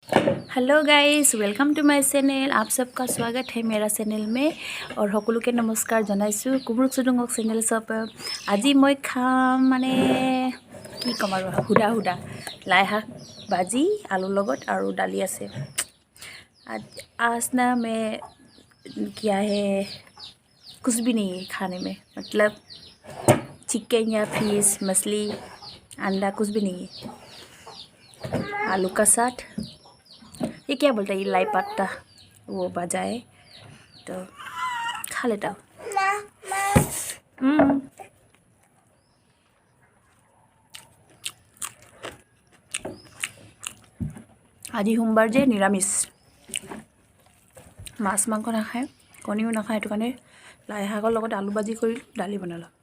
Hello guys, welcome to my channel. आप सबका स्वागत है मेरा चैनल में और সকলোকে নমস্কাৰ জনাইছোঁ। কুমৰুক চুডুঙক চেনেল চব আজি মই খাম মানে কি ক'ম আৰু হুদা লাই শাক ভাজি আলুৰ লগত আৰু দালি আছে। आज ना मैं क्या है कुछ भी नहीं है खाने में, मतलब चिकन या फिश मछली अंडा कुछ भी नहीं है। आलू का साथ, ये क्या बोलता है, ये लाई पत्ता वो भाजा है तो खा लेता हूँ। আজি সোমবাৰ যে নিৰামিষ, মাছ মাংস নাখায়, কণীও নাখায়, সেইটো কাৰণে লাই শাকৰ লগত আলু ভাজি কৰি দালি বনালোঁ।